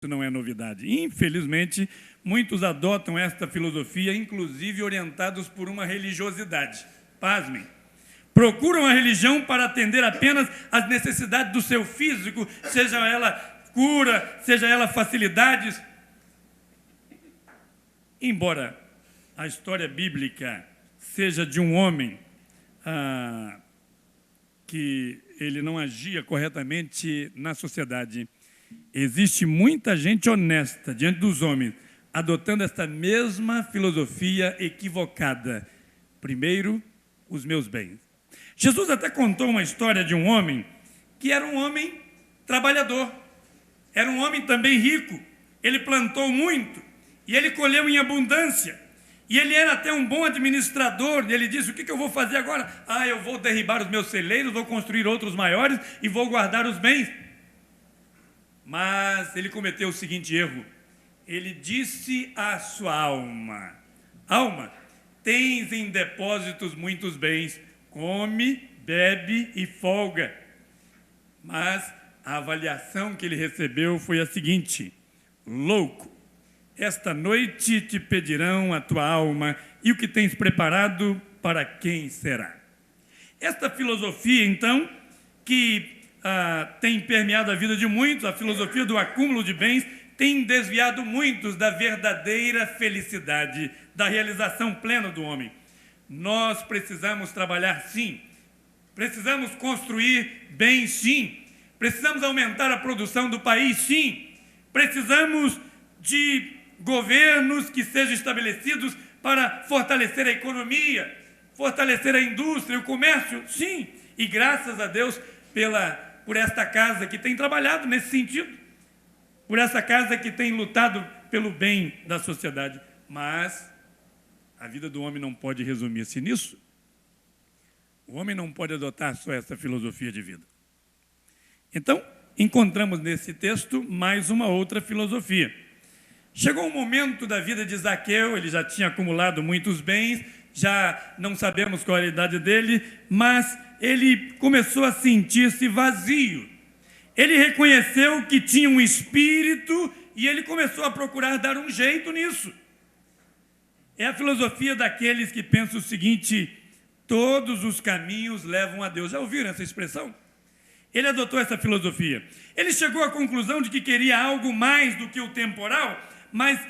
não é novidade. Infelizmente, muitos adotam esta filosofia, inclusive orientados por uma religiosidade. Pasmem. Procuram a religião para atender apenas às necessidades do seu físico, seja ela cura, seja ela facilidades. Embora a história bíblica seja de um homem que ele não agia corretamente na sociedade, existe muita gente honesta diante dos homens, adotando esta mesma filosofia equivocada. Primeiro, os meus bens. Jesus até contou uma história de um homem que era um homem trabalhador, era um homem também rico, ele plantou muito e ele colheu em abundância. E ele era até um bom administrador, e ele disse, o que eu vou fazer agora? Eu vou derribar os meus celeiros, vou construir outros maiores e vou guardar os bens. Mas ele cometeu o seguinte erro, ele disse à sua alma, alma, tens em depósitos muitos bens, come, bebe e folga. Mas a avaliação que ele recebeu foi a seguinte, louco, esta noite te pedirão a tua alma, e o que tens preparado, para quem será? Esta filosofia, então, que tem permeado a vida de muitos, a filosofia do acúmulo de bens, tem desviado muitos da verdadeira felicidade, da realização plena do homem. Nós precisamos trabalhar, sim. Precisamos construir bens, sim. Precisamos aumentar a produção do país, sim. Precisamos de governos que sejam estabelecidos para fortalecer a economia, fortalecer a indústria, o comércio, sim. E graças a Deus por esta casa que tem trabalhado nesse sentido, por essa casa que tem lutado pelo bem da sociedade. Mas a vida do homem não pode resumir-se nisso. O homem não pode adotar só essa filosofia de vida. Então, encontramos nesse texto mais uma outra filosofia. Chegou um momento da vida de Zaqueu, ele já tinha acumulado muitos bens, já não sabemos qual era a idade dele, mas ele começou a sentir-se vazio. Ele reconheceu que tinha um espírito e ele começou a procurar dar um jeito nisso. É a filosofia daqueles que pensam o seguinte, todos os caminhos levam a Deus. Já ouviram essa expressão? Ele adotou essa filosofia. Ele chegou à conclusão de que queria algo mais do que o temporal, mas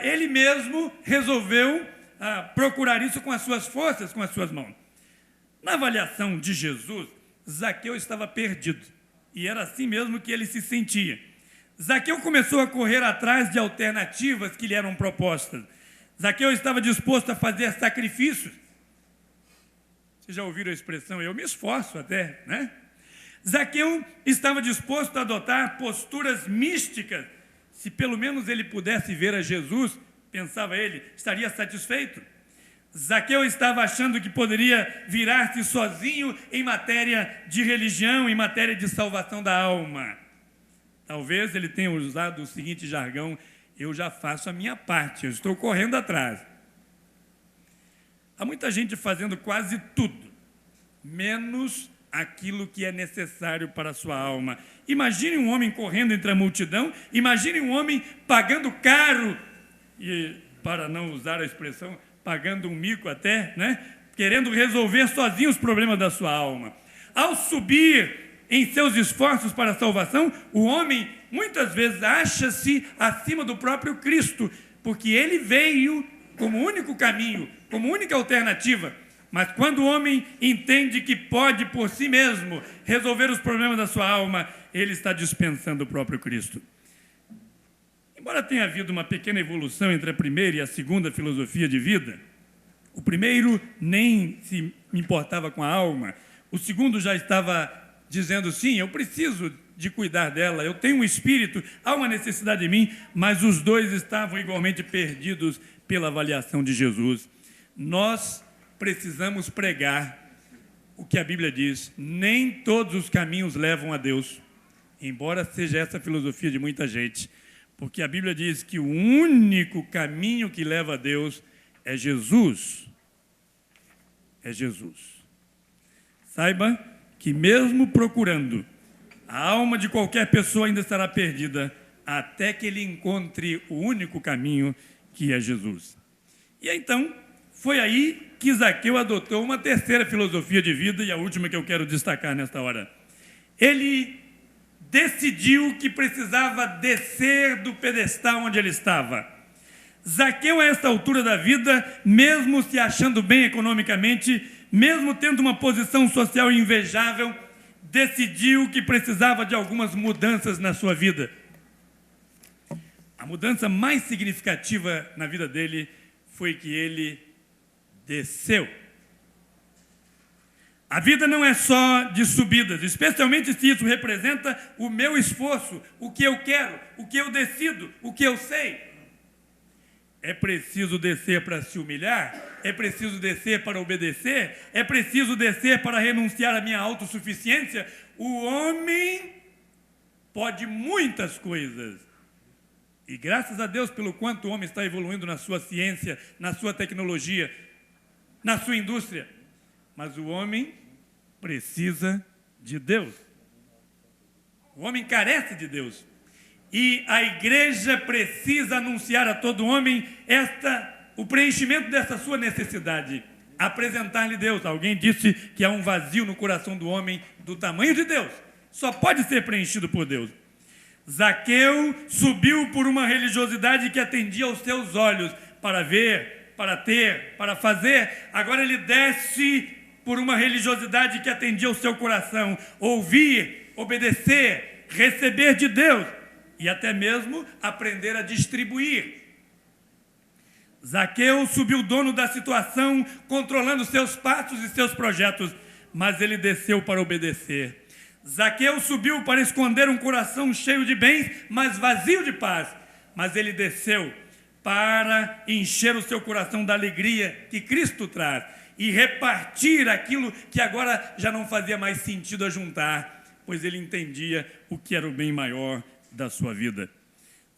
ele mesmo resolveu procurar isso com as suas forças, com as suas mãos. Na avaliação de Jesus, Zaqueu estava perdido, e era assim mesmo que ele se sentia. Zaqueu começou a correr atrás de alternativas que lhe eram propostas. Zaqueu estava disposto a fazer sacrifícios. Vocês já ouviram a expressão, eu me esforço até, né? Zaqueu estava disposto a adotar posturas místicas. Se pelo menos ele pudesse ver a Jesus, pensava ele, estaria satisfeito. Zaqueu estava achando que poderia virar-se sozinho em matéria de religião, em matéria de salvação da alma. Talvez ele tenha usado o seguinte jargão, eu já faço a minha parte, eu estou correndo atrás. Há muita gente fazendo quase tudo, menos aquilo que é necessário para a sua alma. Imagine um homem correndo entre a multidão, imagine um homem pagando caro, e para não usar a expressão, pagando um mico até, né? Querendo resolver sozinho os problemas da sua alma. Ao subir em seus esforços para a salvação, o homem muitas vezes acha-se acima do próprio Cristo, porque ele veio como único caminho, como única alternativa. Mas quando o homem entende que pode por si mesmo resolver os problemas da sua alma, ele está dispensando o próprio Cristo. Embora tenha havido uma pequena evolução entre a primeira e a segunda filosofia de vida, o primeiro nem se importava com a alma, o segundo já estava dizendo, sim, eu preciso de cuidar dela, eu tenho um espírito, há uma necessidade em mim, mas os dois estavam igualmente perdidos pela avaliação de Jesus. Nós precisamos pregar o que a Bíblia diz, nem todos os caminhos levam a Deus, embora seja essa a filosofia de muita gente, porque a Bíblia diz que o único caminho que leva a Deus é Jesus. É Jesus. Saiba que mesmo procurando, a alma de qualquer pessoa ainda estará perdida, até que ele encontre o único caminho, que é Jesus. E então, foi aí que Zaqueu adotou uma terceira filosofia de vida, e a última que eu quero destacar nesta hora. Ele decidiu que precisava descer do pedestal onde ele estava. Zaqueu, a esta altura da vida, mesmo se achando bem economicamente, mesmo tendo uma posição social invejável, decidiu que precisava de algumas mudanças na sua vida. A mudança mais significativa na vida dele foi que ele desceu. A vida não é só de subidas, especialmente se isso representa o meu esforço, o que eu quero, o que eu decido, o que eu sei. É preciso descer para se humilhar, é preciso descer para obedecer, é preciso descer para renunciar à minha autossuficiência. O homem pode muitas coisas. E graças a Deus pelo quanto o homem está evoluindo na sua ciência, na sua tecnologia, na sua indústria. Mas o homem precisa de Deus. O homem carece de Deus. E a igreja precisa anunciar a todo homem o preenchimento dessa sua necessidade. Apresentar-lhe Deus. Alguém disse que há um vazio no coração do homem do tamanho de Deus. Só pode ser preenchido por Deus. Zaqueu subiu por uma religiosidade que atendia aos seus olhos para ver, para ter, para fazer. Agora ele desce por uma religiosidade que atendia ao seu coração, ouvir, obedecer, receber de Deus e até mesmo aprender a distribuir. Zaqueu subiu dono da situação, controlando seus passos e seus projetos, mas ele desceu para obedecer. Zaqueu subiu para esconder um coração cheio de bens, mas vazio de paz. Mas ele desceu para encher o seu coração da alegria que Cristo traz e repartir aquilo que agora já não fazia mais sentido ajuntar, pois ele entendia o que era o bem maior da sua vida.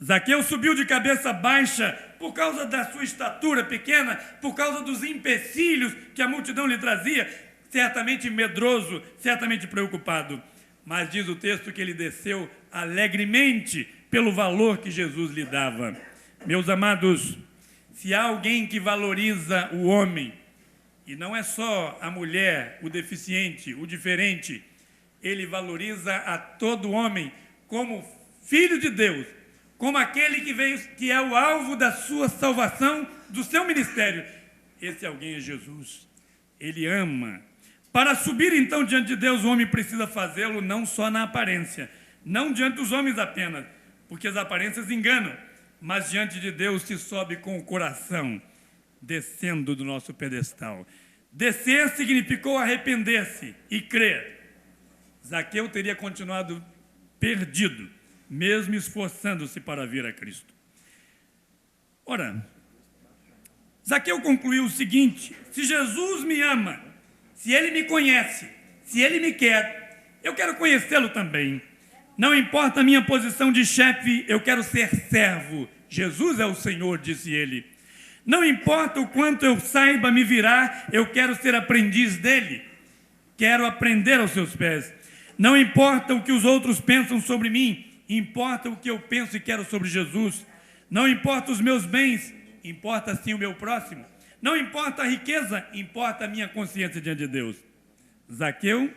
Zaqueu subiu de cabeça baixa por causa da sua estatura pequena, por causa dos empecilhos que a multidão lhe trazia, certamente medroso, certamente preocupado. Mas diz o texto que ele desceu alegremente pelo valor que Jesus lhe dava. Meus amados, se há alguém que valoriza o homem, e não é só a mulher, o deficiente, o diferente, ele valoriza a todo homem como filho de Deus, como aquele que veio, que é o alvo da sua salvação, do seu ministério. Esse alguém é Jesus. Ele ama. Para subir, então, diante de Deus, o homem precisa fazê-lo não só na aparência, não diante dos homens apenas, porque as aparências enganam, mas diante de Deus se sobe com o coração, descendo do nosso pedestal. Descer significou arrepender-se e crer. Zaqueu teria continuado perdido, mesmo esforçando-se para vir a Cristo. Ora, Zaqueu concluiu o seguinte: se Jesus me ama, se Ele me conhece, se Ele me quer, eu quero conhecê-lo também. Não importa a minha posição de chefe, eu quero ser servo. Jesus é o Senhor, disse ele. Não importa o quanto eu saiba me virar, eu quero ser aprendiz dele. Quero aprender aos seus pés. Não importa o que os outros pensam sobre mim, importa o que eu penso e quero sobre Jesus. Não importa os meus bens, importa sim o meu próximo. Não importa a riqueza, importa a minha consciência diante de Deus. Zaqueu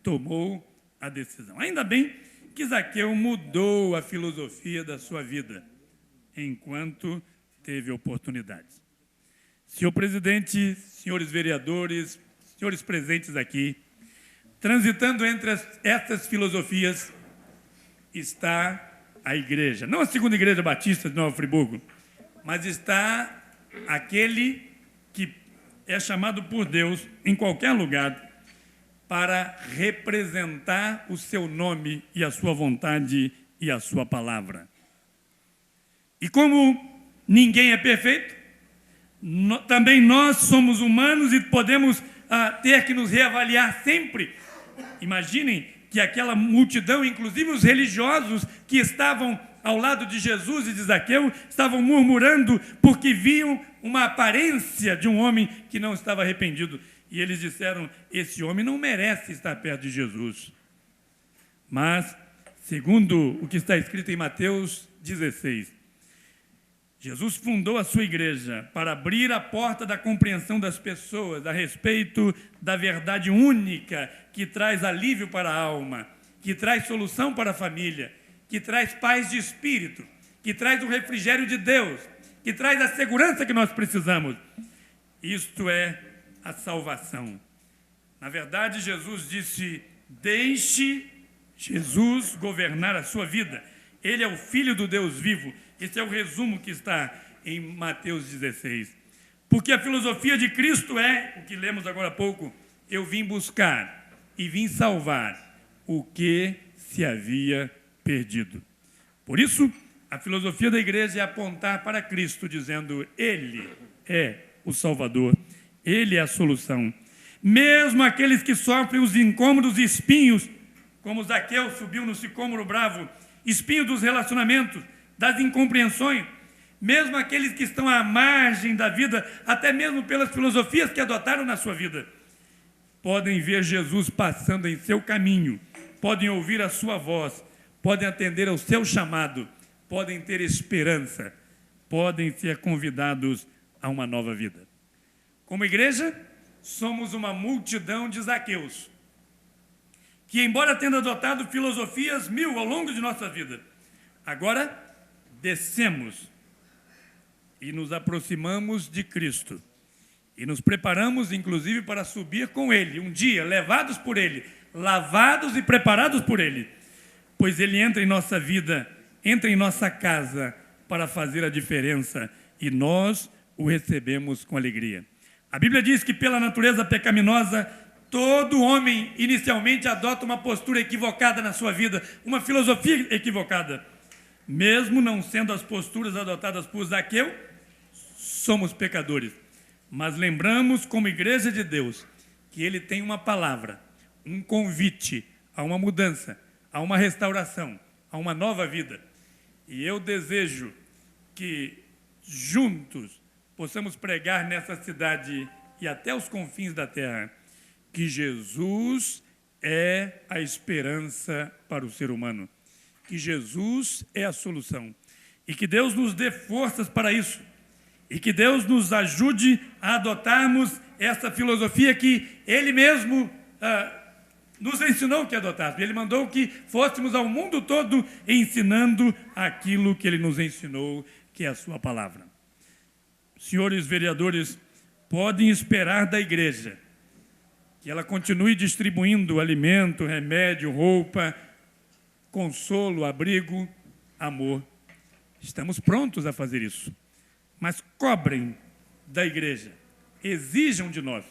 tomou a decisão. Ainda bem que Zaqueu mudou a filosofia da sua vida, enquanto teve oportunidades. Senhor presidente, senhores vereadores, senhores presentes aqui, transitando entre estas filosofias está a igreja. Não a segunda igreja batista de Nova Friburgo, mas está aquele que é chamado por Deus em qualquer lugar para representar o seu nome e a sua vontade e a sua palavra. E como ninguém é perfeito, também nós somos humanos e podemos ter que nos reavaliar sempre. Imaginem que aquela multidão, inclusive os religiosos que estavam ao lado de Jesus e de Zaqueu, estavam murmurando porque viam uma aparência de um homem que não estava arrependido. E eles disseram: esse homem não merece estar perto de Jesus. Mas, segundo o que está escrito em Mateus 16. Jesus fundou a sua igreja para abrir a porta da compreensão das pessoas a respeito da verdade única que traz alívio para a alma, que traz solução para a família, que traz paz de espírito, que traz o refrigério de Deus, que traz a segurança que nós precisamos. Isto é a salvação. Na verdade, Jesus disse: deixe Jesus governar a sua vida. Ele é o Filho do Deus vivo. Esse é o resumo que está em Mateus 16. Porque a filosofia de Cristo é, o que lemos agora há pouco, eu vim buscar e vim salvar o que se havia perdido. Por isso, a filosofia da igreja é apontar para Cristo, dizendo: Ele é o Salvador, Ele é a solução. Mesmo aqueles que sofrem os incômodos e espinhos, como Zaqueu subiu no sicômoro bravo, espinho dos relacionamentos, das incompreensões, mesmo aqueles que estão à margem da vida, até mesmo pelas filosofias que adotaram na sua vida, podem ver Jesus passando em seu caminho, podem ouvir a sua voz, podem atender ao seu chamado, podem ter esperança, podem ser convidados a uma nova vida. Como igreja, somos uma multidão de Zaqueus, que, embora tendo adotado filosofias 1000 ao longo de nossa vida, agora descemos e nos aproximamos de Cristo e nos preparamos, inclusive, para subir com Ele, um dia, levados por Ele, lavados e preparados por Ele, pois Ele entra em nossa vida, entra em nossa casa para fazer a diferença e nós o recebemos com alegria. A Bíblia diz que, pela natureza pecaminosa, todo homem inicialmente adota uma postura equivocada na sua vida, uma filosofia equivocada. Mesmo não sendo as posturas adotadas por Zaqueu, somos pecadores. Mas lembramos, como igreja de Deus, que Ele tem uma palavra, um convite a uma mudança, a uma restauração, a uma nova vida. E eu desejo que juntos possamos pregar nessa cidade e até os confins da terra que Jesus é a esperança para o ser humano, que Jesus é a solução e que Deus nos dê forças para isso e que Deus nos ajude a adotarmos essa filosofia que Ele mesmo nos ensinou que adotássemos. Ele mandou que fôssemos ao mundo todo ensinando aquilo que Ele nos ensinou, que é a sua palavra. Senhores vereadores, podem esperar da igreja que ela continue distribuindo alimento, remédio, roupa, consolo, abrigo, amor. Estamos prontos a fazer isso. Mas cobrem da igreja, exijam de nós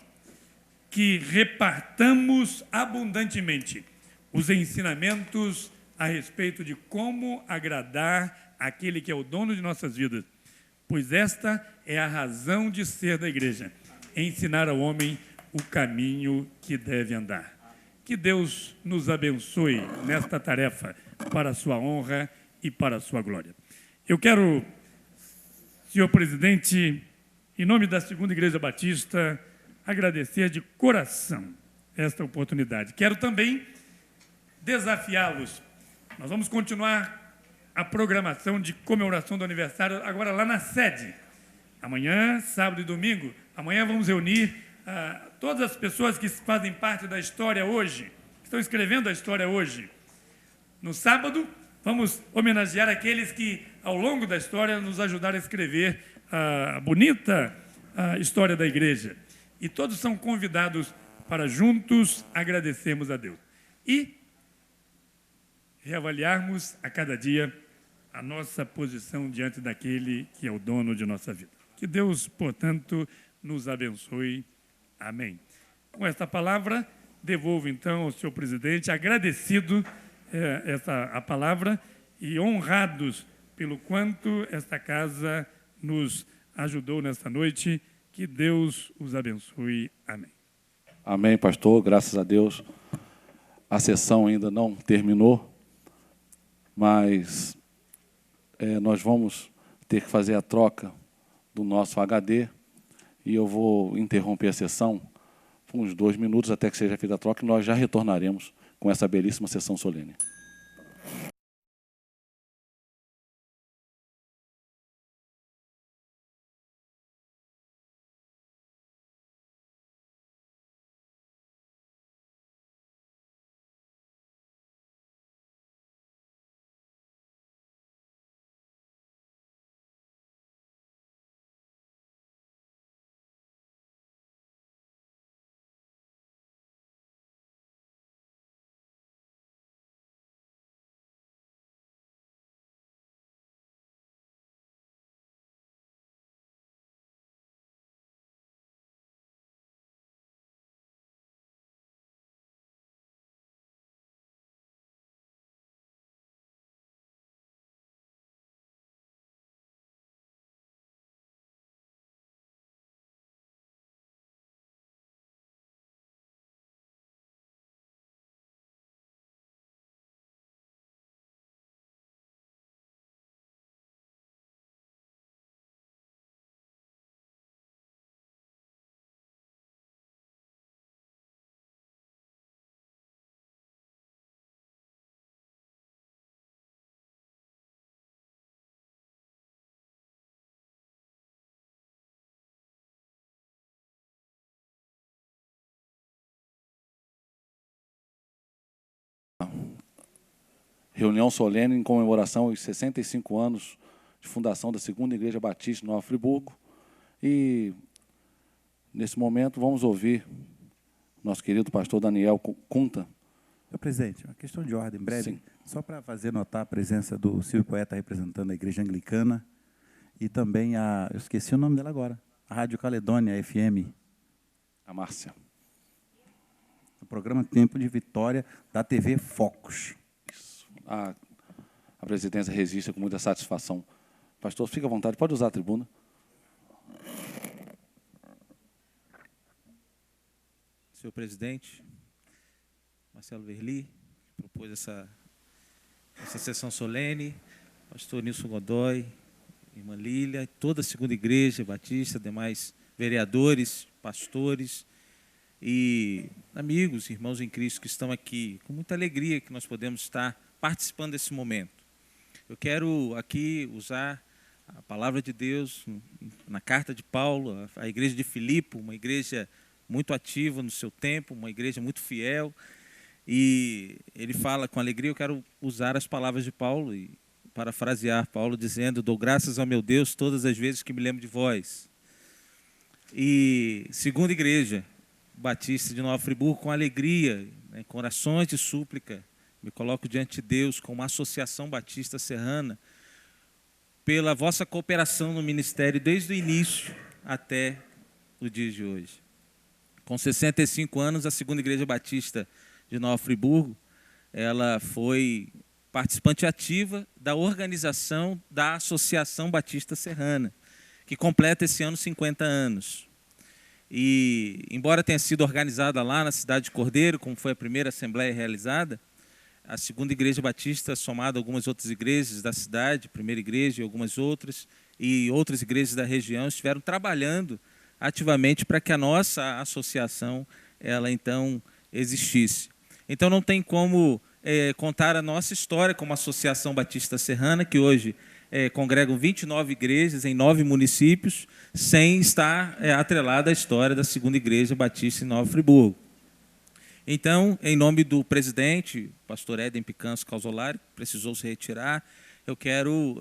que repartamos abundantemente os ensinamentos a respeito de como agradar aquele que é o dono de nossas vidas, pois esta é a razão de ser da igreja, ensinar ao homem o caminho que deve andar. Que Deus nos abençoe nesta tarefa para a sua honra e para a sua glória. Eu quero, senhor presidente, em nome da Segunda Igreja Batista, agradecer de coração esta oportunidade. Quero também desafiá-los. Nós vamos continuar a programação de comemoração do aniversário agora lá na sede. Amanhã, sábado e domingo, amanhã vamos reunir todas as pessoas que fazem parte da história hoje, que estão escrevendo a história hoje. No sábado, vamos homenagear aqueles que, ao longo da história, nos ajudaram a escrever a bonita história da igreja. E todos são convidados para juntos agradecermos a Deus. E reavaliarmos a cada dia a nossa posição diante daquele que é o dono de nossa vida. Que Deus, portanto, nos abençoe. Amém. Com esta palavra, devolvo então ao senhor presidente, agradecido a palavra e honrados pelo quanto esta casa nos ajudou nesta noite. Que Deus os abençoe. Amém. Amém, pastor. Graças a Deus. A sessão ainda não terminou, mas nós vamos ter que fazer a troca do nosso HD e eu vou interromper a sessão por uns 2 minutos até que seja feita a troca e nós já retornaremos com essa belíssima sessão solene. reunião solene em comemoração aos 65 anos de fundação da Segunda Igreja Batista em Nova Friburgo. E, nesse momento, vamos ouvir nosso querido pastor Daniel Cunta. Senhor presidente, uma questão de ordem breve, Sim. só para fazer notar a presença do Silvio Poeta representando a Igreja Anglicana e também eu esqueci o nome dela agora, a Rádio Caledônia FM. A Márcia. O programa Tempo de Vitória da TV Focus. Isso. A presidência registra com muita satisfação. Pastor, fica à vontade, pode usar a tribuna. Senhor presidente, Marcelo Verli, que propôs essa sessão solene, pastor Nilson Godoy, irmã Lília, toda a Segunda Igreja Batista, demais vereadores, pastores e amigos, irmãos em Cristo que estão aqui, com muita alegria que nós podemos estar participando desse momento. Eu quero aqui usar a palavra de Deus na carta de Paulo, a igreja de Filipe, uma igreja muito ativa no seu tempo, uma igreja muito fiel, e ele fala com alegria. Eu quero usar as palavras de Paulo e parafrasear Paulo dizendo: dou graças ao meu Deus todas as vezes que me lembro de vós. E Segunda Igreja Batista de Nova Friburgo, com alegria, né, com orações de súplica, me coloco diante de Deus como uma associação batista serrana, pela vossa cooperação no ministério desde o início até o dia de hoje. Com 65 anos, a Segunda Igreja Batista de Nova Friburgo, ela foi participante ativa da organização da Associação Batista Serrana, que completa esse ano 50 anos. E, embora tenha sido organizada lá na cidade de Cordeiro, como foi a primeira assembleia realizada, a Segunda Igreja Batista, somada a algumas outras igrejas da cidade, Primeira Igreja e algumas outras, e outras igrejas da região, estiveram trabalhando ativamente para que a nossa associação, ela então existisse. Então não tem como contar a nossa história como Associação Batista Serrana, que hoje congregam 29 igrejas em 9 municípios, sem estar atrelada à história da Segunda Igreja Batista em Nova Friburgo. Então, em nome do presidente, pastor Éden Picanço Causolari, que precisou se retirar, eu quero,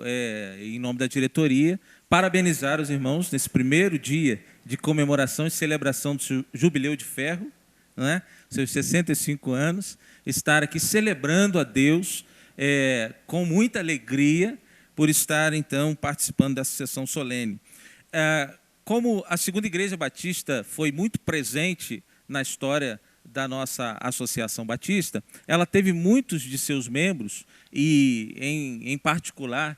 em nome da diretoria, parabenizar os irmãos nesse primeiro dia de comemoração e celebração do Jubileu de Ferro, né, seus 65 anos, estar aqui celebrando a Deus com muita alegria por estar, então, participando dessa sessão solene. Como a Segunda Igreja Batista foi muito presente na história da nossa Associação Batista, ela teve muitos de seus membros e, em particular,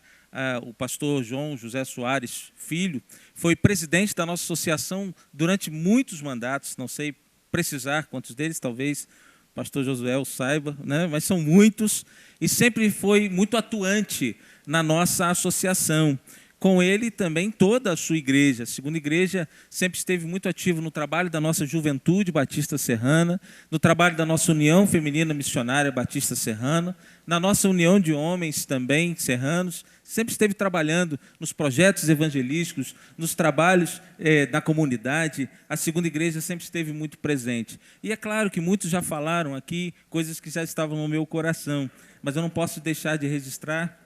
o pastor João José Soares Filho foi presidente da nossa associação durante muitos mandatos, não sei precisar quantos deles, talvez o pastor Josué o saiba, né? Mas são muitos, e sempre foi muito atuante na nossa associação. Com ele também toda a sua igreja. A Segunda Igreja sempre esteve muito ativa no trabalho da nossa juventude batista serrana, no trabalho da nossa União Feminina Missionária Batista Serrana, na nossa união de homens também serranos, sempre esteve trabalhando nos projetos evangelísticos, nos trabalhos da comunidade. A Segunda Igreja sempre esteve muito presente. E é claro que muitos já falaram aqui coisas que já estavam no meu coração, mas eu não posso deixar de registrar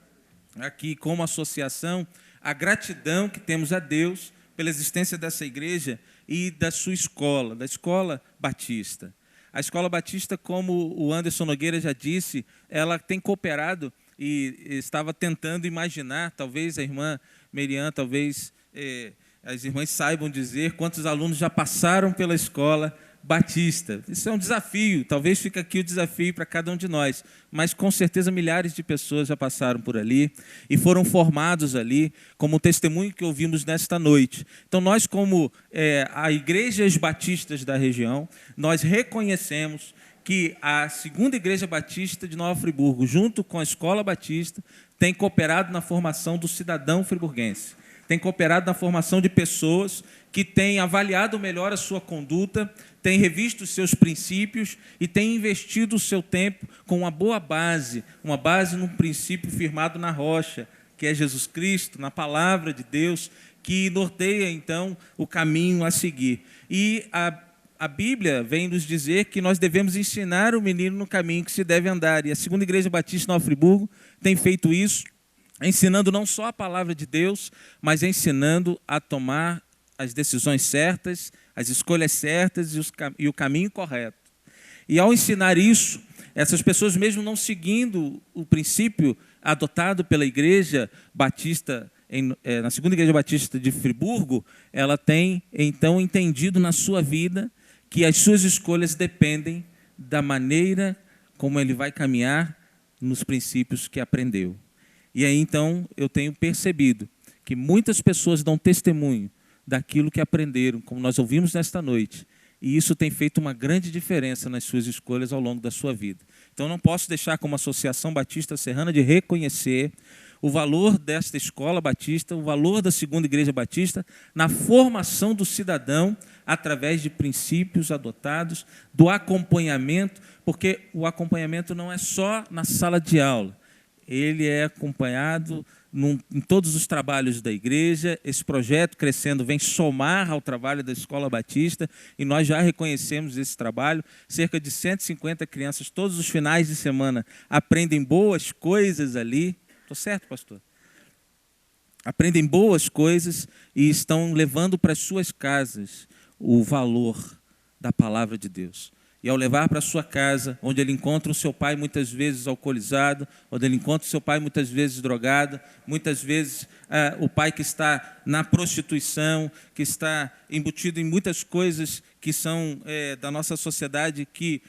aqui como associação a gratidão que temos a Deus pela existência dessa igreja e da sua escola, da Escola Batista. A Escola Batista, como o Anderson Nogueira já disse, ela tem cooperado e estava tentando imaginar, talvez a irmã Merian, talvez as irmãs saibam dizer quantos alunos já passaram pela Escola Batista. Isso é um desafio, talvez fique aqui o desafio para cada um de nós, mas com certeza milhares de pessoas já passaram por ali e foram formados ali, como o testemunho que ouvimos nesta noite. Então nós, como a igrejas batistas da região, nós reconhecemos que a Segunda Igreja Batista de Nova Friburgo, junto com a Escola Batista, tem cooperado na formação do cidadão friburguense, tem cooperado na formação de pessoas que têm avaliado melhor a sua conduta, têm revisto os seus princípios e têm investido o seu tempo com uma boa base, uma base num princípio firmado na rocha, que é Jesus Cristo, na palavra de Deus, que norteia, então, o caminho a seguir. E a Bíblia vem nos dizer que nós devemos ensinar o menino no caminho que se deve andar. E a Segunda Igreja Batista Nova Friburgo tem feito isso, ensinando não só a palavra de Deus, mas ensinando a tomar as decisões certas, as escolhas certas e o caminho correto. E ao ensinar isso, essas pessoas, mesmo não seguindo o princípio adotado pela Igreja Batista, na Segunda Igreja Batista de Friburgo, ela tem, então, entendido na sua vida que as suas escolhas dependem da maneira como ele vai caminhar nos princípios que aprendeu. E aí, então, eu tenho percebido que muitas pessoas dão testemunho daquilo que aprenderam, como nós ouvimos nesta noite, e isso tem feito uma grande diferença nas suas escolhas ao longo da sua vida. Então, não posso deixar, como Associação Batista Serrana, de reconhecer o valor desta escola batista, o valor da Segunda Igreja Batista na formação do cidadão através de princípios adotados, do acompanhamento, porque o acompanhamento não é só na sala de aula, ele é acompanhado em todos os trabalhos da igreja. Esse projeto Crescendo vem somar ao trabalho da Escola Batista e nós já reconhecemos esse trabalho. Cerca de 150 crianças, todos os finais de semana, aprendem boas coisas ali. Estou certo, pastor? Aprendem boas coisas e estão levando para as suas casas o valor da palavra de Deus. E ao levar para a sua casa, onde ele encontra o seu pai muitas vezes alcoolizado, onde ele encontra o seu pai muitas vezes drogado, muitas vezes o pai que está na prostituição, que está embutido em muitas coisas que são da nossa sociedade, que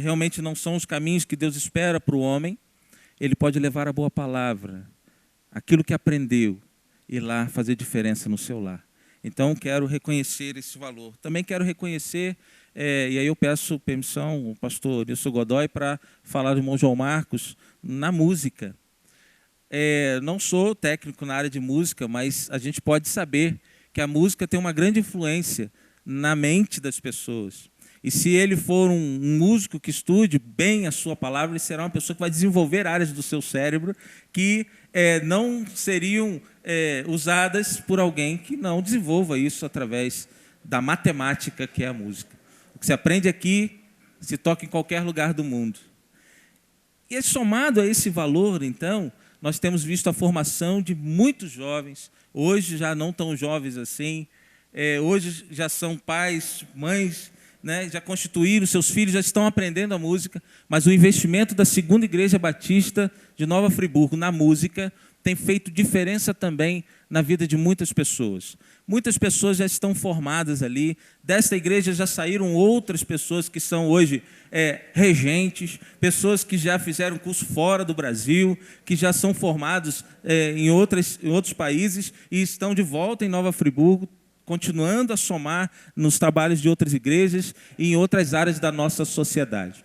realmente não são os caminhos que Deus espera para o homem, ele pode levar a boa palavra, aquilo que aprendeu, e lá fazer diferença no seu lar. Então, quero reconhecer esse valor. Também quero reconhecer, e aí eu peço permissão ao pastor Nilson Godoy para falar do irmão João Marcos na música. Não sou técnico na área de música, mas a gente pode saber que a música tem uma grande influência na mente das pessoas. E se ele for um músico que estude bem a sua palavra, ele será uma pessoa que vai desenvolver áreas do seu cérebro que não seriam usadas por alguém que não desenvolva isso através da matemática que é a música. O que se aprende aqui se toca em qualquer lugar do mundo. E somado a esse valor, então, nós temos visto a formação de muitos jovens, hoje já não tão jovens assim, hoje já são pais, mães, né, já constituíram, seus filhos já estão aprendendo a música, mas o investimento da Segunda Igreja Batista de Nova Friburgo na música tem feito diferença também na vida de muitas pessoas. Muitas pessoas já estão formadas ali, desta igreja já saíram outras pessoas que são hoje regentes, pessoas que já fizeram curso fora do Brasil, que já são formados em outros países e estão de volta em Nova Friburgo, continuando a somar nos trabalhos de outras igrejas e em outras áreas da nossa sociedade.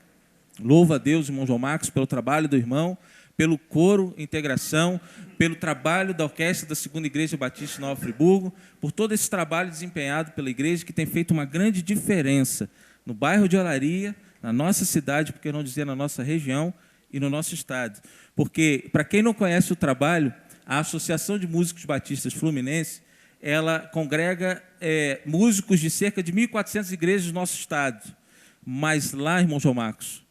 Louvo a Deus, irmão João Marcos, pelo trabalho do irmão, pelo coro Integração, pelo trabalho da orquestra da Segunda Igreja Batista de Nova Friburgo, por todo esse trabalho desempenhado pela igreja que tem feito uma grande diferença no bairro de Olaria, na nossa cidade, por que não dizer na nossa região e no nosso estado. Porque, para quem não conhece o trabalho, a Associação de Músicos Batistas Fluminense, ela congrega músicos de cerca de 1.400 igrejas do nosso estado. Mas lá, irmão João Marcos,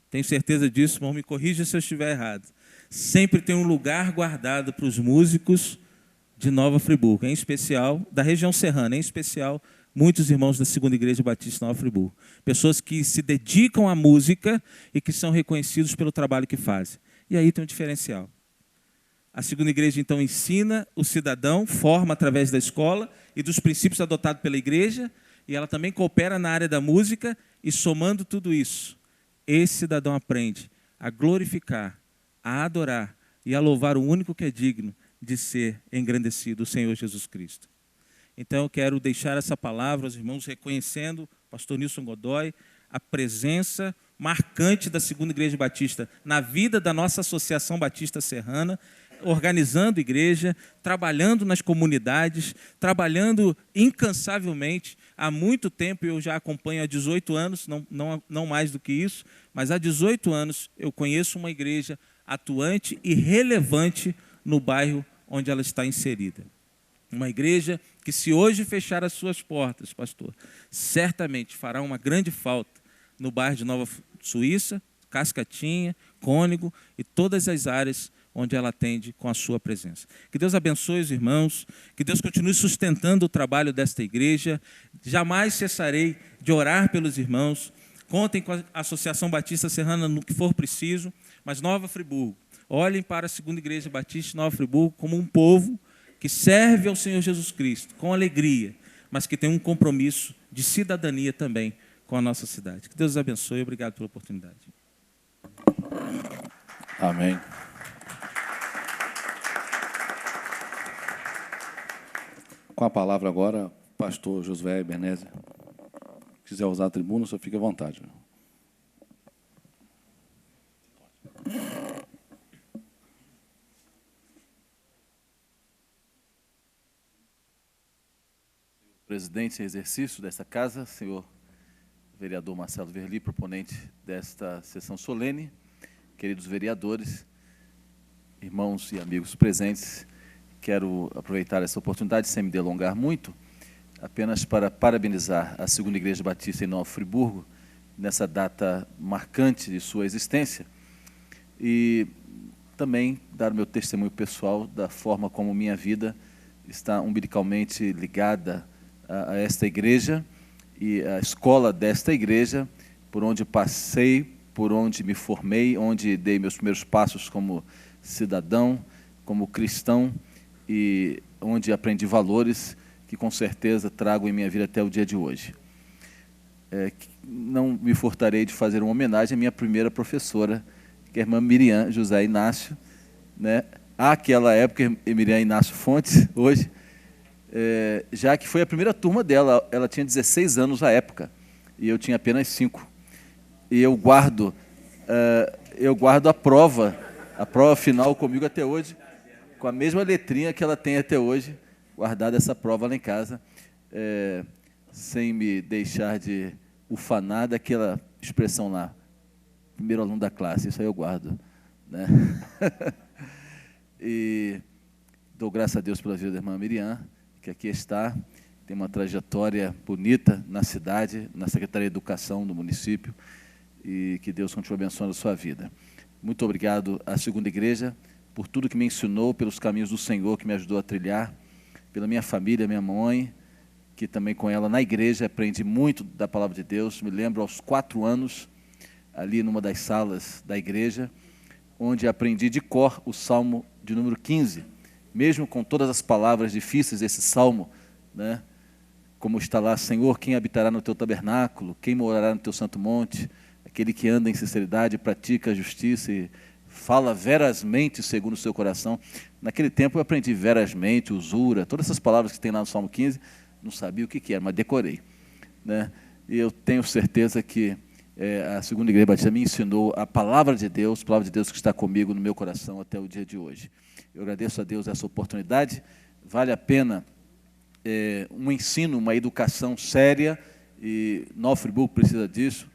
tenho certeza disso, irmão, me corrija se eu estiver errado, sempre tem um lugar guardado para os músicos de Nova Friburgo, em especial, da região serrana, em especial, muitos irmãos da Segunda Igreja Batista de Nova Friburgo. Pessoas que se dedicam à música e que são reconhecidos pelo trabalho que fazem. E aí tem um diferencial. A Segunda Igreja, então, ensina o cidadão, forma através da escola e dos princípios adotados pela igreja, e ela também coopera na área da música, e somando tudo isso, esse cidadão aprende a glorificar, a adorar e a louvar o único que é digno de ser engrandecido, o Senhor Jesus Cristo. Então, eu quero deixar essa palavra aos irmãos, reconhecendo o pastor Nilson Godoy, a presença marcante da Segunda Igreja Batista na vida da nossa Associação Batista Serrana, organizando igreja, trabalhando nas comunidades, trabalhando incansavelmente. Há muito tempo, eu já acompanho há 18 anos, não mais do que isso, mas há 18 anos eu conheço uma igreja atuante e relevante no bairro onde ela está inserida. Uma igreja que, se hoje fechar as suas portas, pastor, certamente fará uma grande falta no bairro de Nova Suíça, Cascatinha, Cônego e todas as áreas onde ela atende com a sua presença. Que Deus abençoe os irmãos, que Deus continue sustentando o trabalho desta igreja. Jamais cessarei de orar pelos irmãos. Contem com a Associação Batista Serrana no que for preciso, mas Nova Friburgo, olhem para a Segunda Igreja Batista de Nova Friburgo como um povo que serve ao Senhor Jesus Cristo com alegria, mas que tem um compromisso de cidadania também com a nossa cidade. Que Deus os abençoe e obrigado pela oportunidade. Amém. Com a palavra agora, pastor Josué Ebenezer. Se quiser usar a tribuna, só fique à vontade. Presidente em exercício desta casa, senhor vereador Marcelo Verli, proponente desta sessão solene, queridos vereadores, irmãos e amigos presentes, quero aproveitar essa oportunidade, sem me delongar muito, apenas para parabenizar a Segunda Igreja Batista em Nova Friburgo, nessa data marcante de sua existência, e também dar o meu testemunho pessoal da forma como minha vida está umbilicalmente ligada a esta igreja e a escola desta igreja, por onde passei, por onde me formei, onde dei meus primeiros passos como cidadão, como cristão, e onde aprendi valores que com certeza trago em minha vida até o dia de hoje. Não me furtarei de fazer uma homenagem à minha primeira professora, que é a irmã Miriam José Inácio, né? Àquela época, Miriam Inácio Fontes, hoje, já que foi a primeira turma dela, ela tinha 16 anos à época, e eu tinha apenas 5. E eu guardo a prova final comigo até hoje, com a mesma letrinha que ela tem até hoje, guardada essa prova lá em casa, sem me deixar de ufanar daquela expressão lá, primeiro aluno da classe, isso aí eu guardo, né? E dou graças a Deus pela vida da irmã Miriam, que aqui está, tem uma trajetória bonita na cidade, na Secretaria de Educação do município, e que Deus continue abençoando a sua vida. Muito obrigado à Segunda Igreja por tudo que me ensinou, pelos caminhos do Senhor que me ajudou a trilhar, pela minha família, minha mãe, que também com ela na igreja aprendi muito da Palavra de Deus. Me lembro aos 4 anos, ali numa das salas da igreja, onde aprendi de cor o Salmo de número 15, mesmo com todas as palavras difíceis desse Salmo, né? Como está lá, Senhor, quem habitará no teu tabernáculo, quem morará no teu santo monte, aquele que anda em sinceridade, pratica a justiça e fala verazmente segundo o seu coração. Naquele tempo eu aprendi verazmente, usura, todas essas palavras que tem lá no Salmo 15, não sabia o que era, mas decorei, né? E eu tenho certeza que a Segunda Igreja Batista me ensinou a palavra de Deus que está comigo no meu coração até o dia de hoje. Eu agradeço a Deus essa oportunidade, vale a pena um ensino, uma educação séria, e Nova Friburgo precisa disso.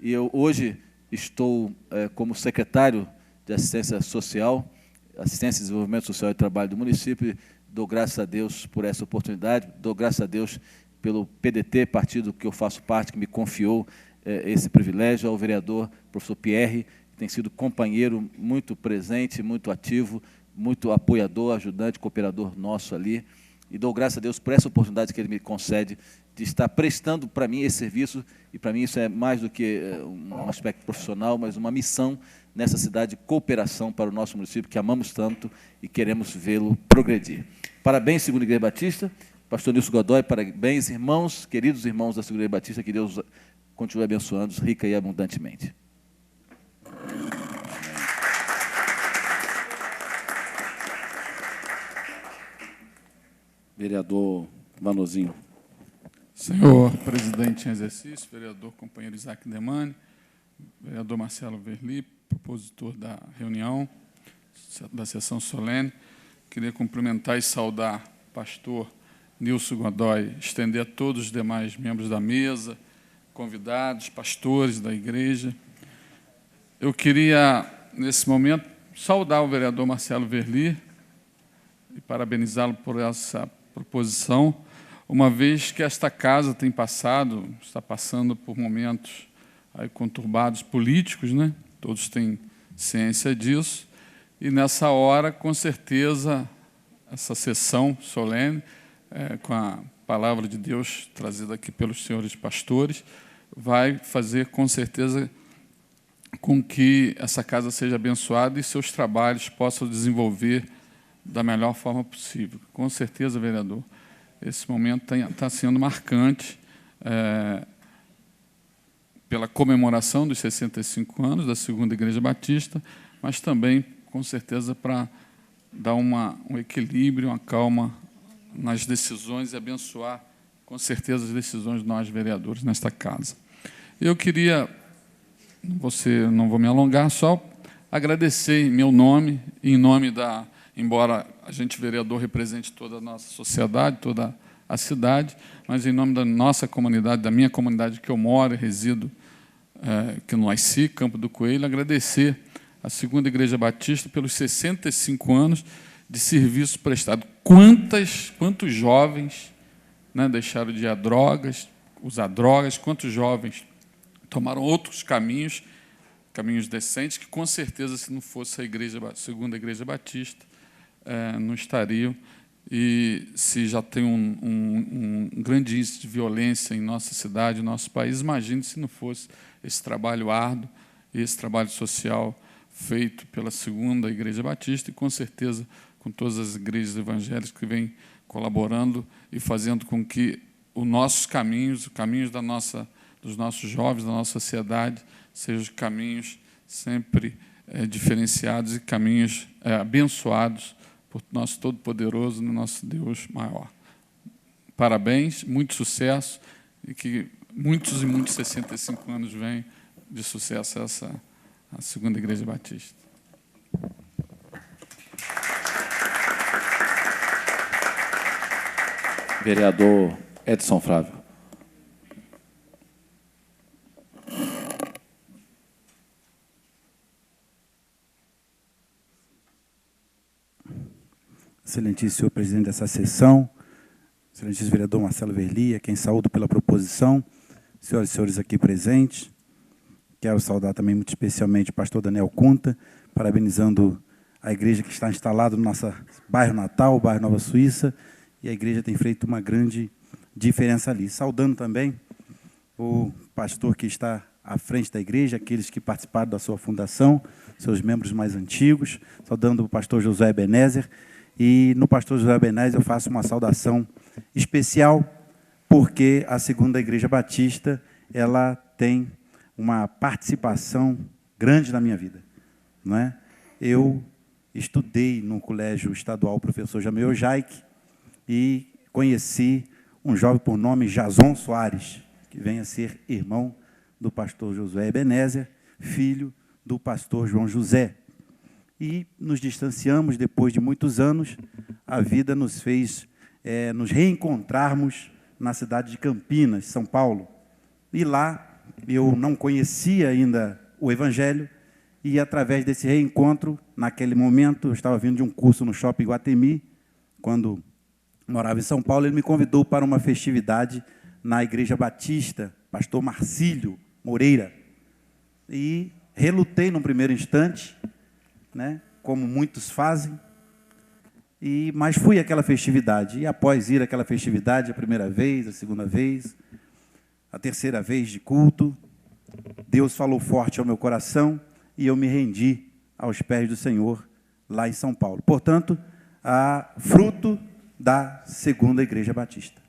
E eu hoje estou como secretário de Assistência Social, Assistência e Desenvolvimento Social e Trabalho do município, dou graças a Deus por essa oportunidade, dou graças a Deus pelo PDT, partido que eu faço parte, que me confiou esse privilégio, ao vereador professor Pierre, que tem sido companheiro muito presente, muito ativo, muito apoiador, ajudante, cooperador nosso ali, e dou graças a Deus por essa oportunidade que ele me concede de estar prestando para mim esse serviço, e para mim isso é mais do que um aspecto profissional, mas uma missão nessa cidade de cooperação para o nosso município, que amamos tanto e queremos vê-lo progredir. Parabéns, Segunda Igreja Batista, pastor Nilson Godoy, parabéns, irmãos, queridos irmãos da Segunda Igreja Batista, que Deus continue abençoando-os rica e abundantemente. Vereador Vanozinho. Senhor presidente em exercício, vereador companheiro Isaac Demani, vereador Marcelo Verli, propositor da reunião, da sessão solene, queria cumprimentar e saudar o pastor Nilson Godoy, estender a todos os demais membros da mesa, convidados, pastores da igreja. Eu queria, nesse momento, saudar o vereador Marcelo Verli e parabenizá-lo por essa proposição, uma vez que esta casa está passando por momentos aí conturbados políticos, né? Todos têm ciência disso, e nessa hora, com certeza, essa sessão solene, com a palavra de Deus trazida aqui pelos senhores pastores, vai fazer, com certeza, com que essa casa seja abençoada e seus trabalhos possam desenvolver da melhor forma possível. Com certeza, vereador, esse momento está sendo marcante pela comemoração dos 65 anos da Segunda Igreja Batista, mas também, com certeza, para dar um equilíbrio, uma calma nas decisões e abençoar, com certeza, as decisões de nós, vereadores, nesta casa. Eu queria, não vou me alongar, só agradecer em meu nome, em nome da, embora a gente, vereador, represente toda a nossa sociedade, toda a cidade, mas em nome da nossa comunidade, da minha comunidade que eu moro e resido, que no Aici, Campo do Coelho, agradecer à Segunda Igreja Batista pelos 65 anos de serviço prestado. Quantos jovens, né, deixaram de usar drogas, quantos jovens tomaram outros caminhos decentes, que, com certeza, se não fosse a Segunda Igreja Batista, não estariam. E se já tem um grande índice de violência em nossa cidade, em nosso país, imagine se não fosse esse trabalho árduo, esse trabalho social feito pela Segunda Igreja Batista e, com certeza, com todas as igrejas evangélicas que vêm colaborando e fazendo com que os nossos caminhos, os caminhos dos nossos jovens, da nossa sociedade, sejam caminhos sempre diferenciados e caminhos abençoados por nosso Todo-Poderoso, no nosso Deus maior. Parabéns, muito sucesso, e que muitos e muitos 65 anos venham de sucesso a Segunda Igreja Batista. Vereador Edson Flávio. Excelentíssimo senhor presidente dessa sessão, excelentíssimo vereador Marcelo Verli, a quem saúdo pela proposição, senhoras e senhores aqui presentes. Quero saudar também muito especialmente o pastor Daniel Cunta, parabenizando a igreja que está instalada no nosso bairro natal, o bairro Nova Suíça, e a igreja tem feito uma grande diferença ali. Saudando também o pastor que está à frente da igreja, aqueles que participaram da sua fundação, seus membros mais antigos, saudando o pastor Josué Ebenezer. E no pastor Josué Ebenezer eu faço uma saudação especial, porque a Segunda Igreja Batista ela tem uma participação grande na minha vida, não é? Eu estudei no colégio estadual professor Jamil Jaique e conheci um jovem por nome Jason Soares, que vem a ser irmão do pastor Josué Ebenezer, filho do pastor João José. E nos distanciamos depois de muitos anos. A vida nos fez nos reencontrarmos na cidade de Campinas, São Paulo. E lá eu não conhecia ainda o Evangelho, e através desse reencontro, naquele momento, eu estava vindo de um curso no Shopping Guatemi, quando morava em São Paulo, ele me convidou para uma festividade na Igreja Batista, pastor Marcílio Moreira. E relutei no primeiro instante, né, como muitos fazem, mas fui àquela festividade. E após ir àquela festividade, a primeira vez, a segunda vez, a terceira vez de culto, Deus falou forte ao meu coração e eu me rendi aos pés do Senhor lá em São Paulo. Portanto, fruto da Segunda Igreja Batista.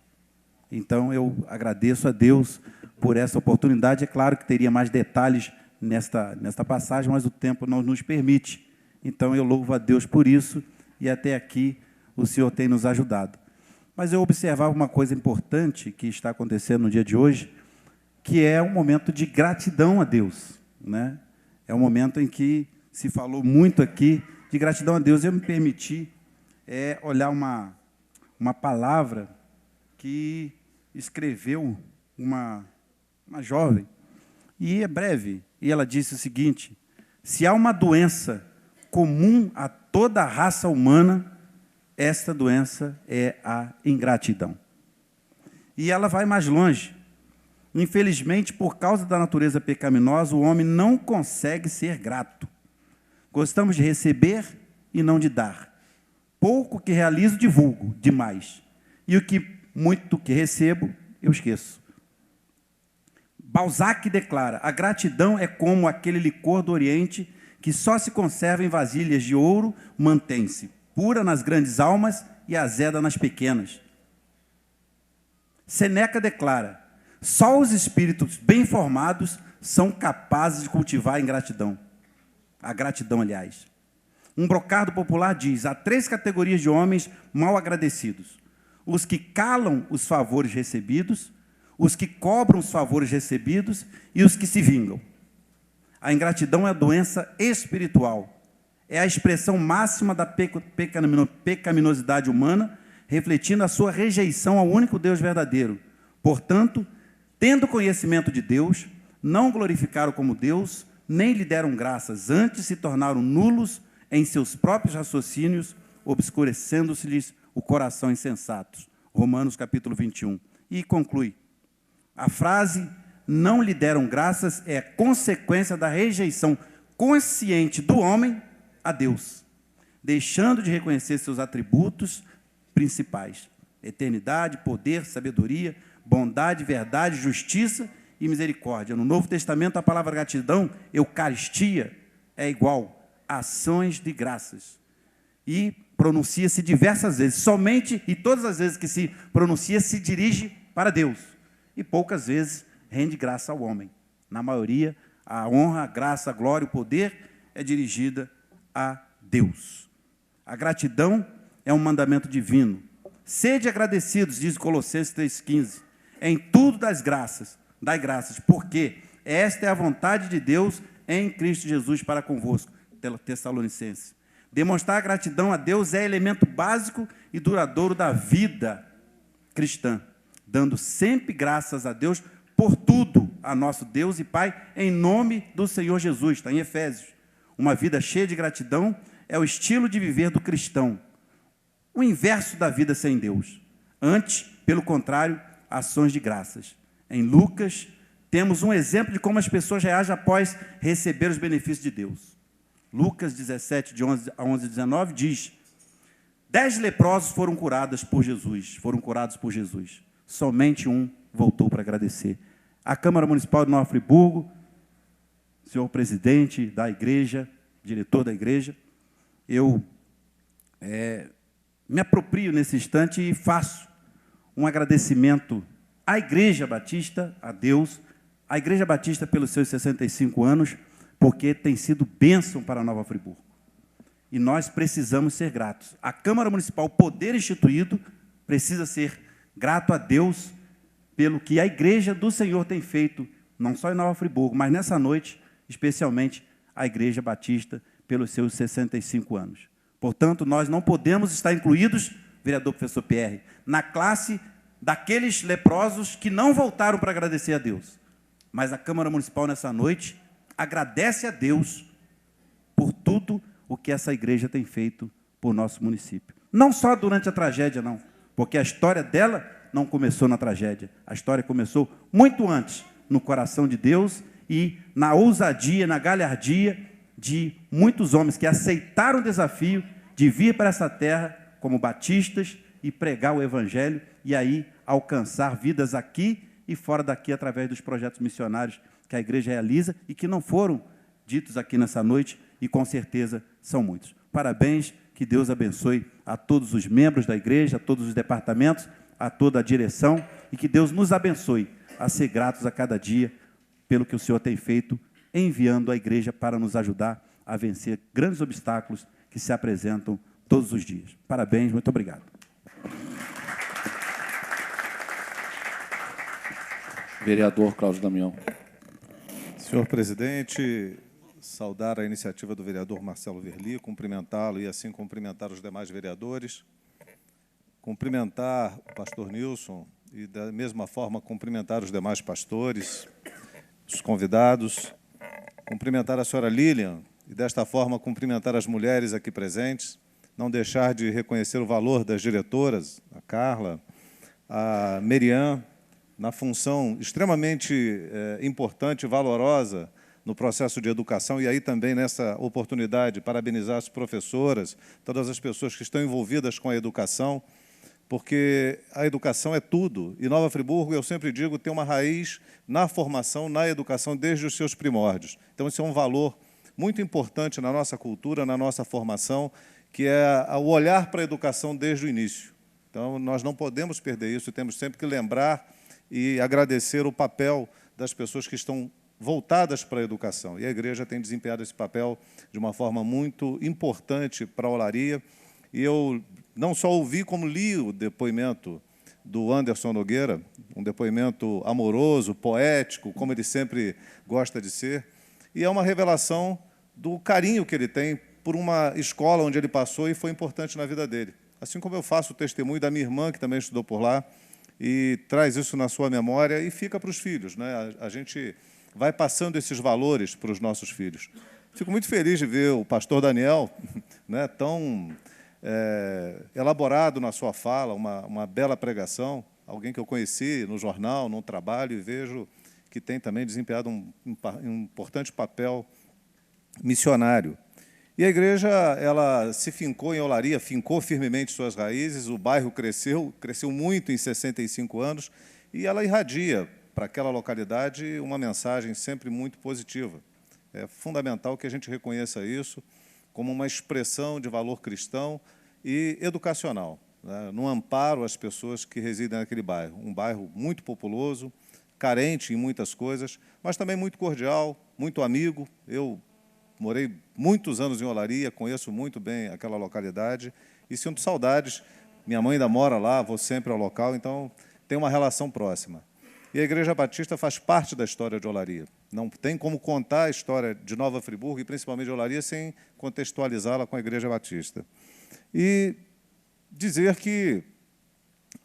Então, eu agradeço a Deus por essa oportunidade. É claro que teria mais detalhes nesta passagem, mas o tempo não nos permite. Então, eu louvo a Deus por isso, e até aqui o Senhor tem nos ajudado. Mas eu observava uma coisa importante que está acontecendo no dia de hoje, que é um momento de gratidão a Deus, né? É um momento em que se falou muito aqui de gratidão a Deus. Eu me permiti olhar uma palavra que escreveu uma jovem, e é breve, e ela disse o seguinte: se há uma doença comum a toda a raça humana, esta doença é a ingratidão. E ela vai mais longe. Infelizmente, por causa da natureza pecaminosa, o homem não consegue ser grato. Gostamos de receber e não de dar. Pouco que realizo, divulgo demais. E o que muito que recebo, eu esqueço. Balzac declara: a gratidão é como aquele licor do Oriente que só se conserva em vasilhas de ouro, mantém-se pura nas grandes almas e azeda nas pequenas. Seneca declara: só os espíritos bem formados são capazes de cultivar a ingratidão. A gratidão, aliás. Um brocardo popular diz: há 3 categorias de homens mal agradecidos: os que calam os favores recebidos, os que cobram os favores recebidos e os que se vingam. A ingratidão é a doença espiritual. É a expressão máxima da pecaminosidade humana, refletindo a sua rejeição ao único Deus verdadeiro. Portanto, tendo conhecimento de Deus, não glorificaram como Deus, nem lhe deram graças, antes se tornaram nulos em seus próprios raciocínios, obscurecendo-se-lhes o coração insensatos. Romanos capítulo 21. E conclui: a frase não lhe deram graças é consequência da rejeição consciente do homem a Deus, deixando de reconhecer seus atributos principais: eternidade, poder, sabedoria, bondade, verdade, justiça e misericórdia. No Novo Testamento, a palavra gratidão, eucaristia, é igual a ações de graças. E pronuncia-se diversas vezes. Somente e todas as vezes que se pronuncia, se dirige para Deus. E poucas vezes rende graça ao homem. Na maioria, a honra, a graça, a glória, o poder é dirigida a Deus. A gratidão é um mandamento divino. Sede agradecidos, diz Colossenses 3,15. Em tudo dai graças, porque esta é a vontade de Deus em Cristo Jesus para convosco. Tessalonicenses. Demonstrar gratidão a Deus é elemento básico e duradouro da vida cristã, dando sempre graças a Deus por tudo, a nosso Deus e Pai, em nome do Senhor Jesus. Está em Efésios. Uma vida cheia de gratidão é o estilo de viver do cristão. O inverso da vida sem Deus. Antes, pelo contrário, ações de graças. Em Lucas, temos um exemplo de como as pessoas reagem após receber os benefícios de Deus. Lucas 17, de 11 a 19, diz: 10 leprosos foram curados por Jesus. Somente um voltou para agradecer. A Câmara Municipal de Nova Friburgo, senhor presidente da igreja, diretor da igreja, eu me aproprio nesse instante e faço um agradecimento à Igreja Batista, a Deus, à Igreja Batista pelos seus 65 anos, porque tem sido bênção para Nova Friburgo. E nós precisamos ser gratos. A Câmara Municipal, poder instituído, precisa ser grato a Deus pelo que a Igreja do Senhor tem feito, não só em Nova Friburgo, mas nessa noite, especialmente a Igreja Batista, pelos seus 65 anos. Portanto, nós não podemos estar incluídos, vereador professor Pierre, na classe daqueles leprosos que não voltaram para agradecer a Deus. Mas a Câmara Municipal, nessa noite, agradece a Deus por tudo o que essa igreja tem feito por nosso município. Não só durante a tragédia, não, porque a história dela não começou na tragédia. A história começou muito antes, no coração de Deus e na ousadia, na galhardia de muitos homens que aceitaram o desafio de vir para essa terra como batistas e pregar o evangelho e aí alcançar vidas aqui e fora daqui através dos projetos missionários que a igreja realiza e que não foram ditos aqui nessa noite e com certeza são muitos. Parabéns, que Deus abençoe a todos os membros da igreja, a todos os departamentos, a toda a direção e que Deus nos abençoe a ser gratos a cada dia pelo que o Senhor tem feito, enviando a igreja para nos ajudar a vencer grandes obstáculos que se apresentam todos os dias. Parabéns, muito obrigado. Vereador Cláudio Damião. Senhor presidente, saudar a iniciativa do vereador Marcelo Verli, cumprimentá-lo e assim cumprimentar os demais vereadores, cumprimentar o pastor Nilson e, da mesma forma, cumprimentar os demais pastores, os convidados, cumprimentar a senhora Lilian e, desta forma, cumprimentar as mulheres aqui presentes, não deixar de reconhecer o valor das diretoras, a Carla, a Merian, na função extremamente importante e valorosa no processo de educação, e aí também, nessa oportunidade, parabenizar as professoras, todas as pessoas que estão envolvidas com a educação, porque a educação é tudo. E Nova Friburgo, eu sempre digo, tem uma raiz na formação, na educação, desde os seus primórdios. Então, esse é um valor muito importante na nossa cultura, na nossa formação, que é o olhar para a educação desde o início. Então, nós não podemos perder isso, temos sempre que lembrar e agradecer o papel das pessoas que estão voltadas para a educação. E a igreja tem desempenhado esse papel de uma forma muito importante para a Olaria. E eu não só ouvi, como li o depoimento do Anderson Nogueira, um depoimento amoroso, poético, como ele sempre gosta de ser, e é uma revelação do carinho que ele tem por uma escola onde ele passou e foi importante na vida dele. Assim como eu faço o testemunho da minha irmã, que também estudou por lá, e traz isso na sua memória e fica para os filhos, né? A gente vai passando esses valores para os nossos filhos. Fico muito feliz de ver o pastor Daniel, né, tão elaborado na sua fala, uma bela pregação, alguém que eu conheci no jornal, no trabalho, e vejo que tem também desempenhado um importante papel missionário. E a igreja, ela se fincou em Olaria, fincou firmemente suas raízes, o bairro cresceu muito em 65 anos, e ela irradia para aquela localidade uma mensagem sempre muito positiva. É fundamental que a gente reconheça isso como uma expressão de valor cristão e educacional, né, no amparo às pessoas que residem naquele bairro. Um bairro muito populoso, carente em muitas coisas, mas também muito cordial, muito amigo. Eu morei muitos anos em Olaria, conheço muito bem aquela localidade e sinto saudades. Minha mãe ainda mora lá, vou sempre ao local, então tem uma relação próxima. E a Igreja Batista faz parte da história de Olaria. Não tem como contar a história de Nova Friburgo, e principalmente de Olaria, sem contextualizá-la com a Igreja Batista. E dizer que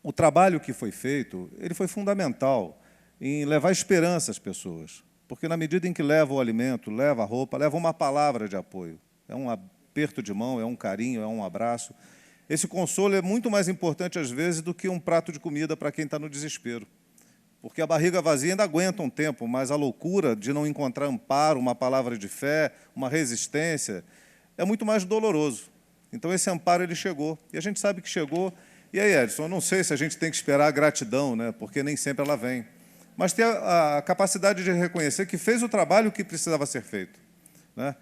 o trabalho que foi feito, ele foi fundamental em levar esperança às pessoas. Porque, na medida em que leva o alimento, leva a roupa, leva uma palavra de apoio. É um aperto de mão, é um carinho, é um abraço. Esse consolo é muito mais importante, às vezes, do que um prato de comida para quem está no desespero. Porque a barriga vazia ainda aguenta um tempo, mas a loucura de não encontrar amparo, uma palavra de fé, uma resistência, é muito mais doloroso. Então, esse amparo ele chegou. E a gente sabe que chegou. E aí, Edson, eu não sei se a gente tem que esperar a gratidão, né, porque nem sempre ela vem. Mas ter a capacidade de reconhecer que fez o trabalho que precisava ser feito, né?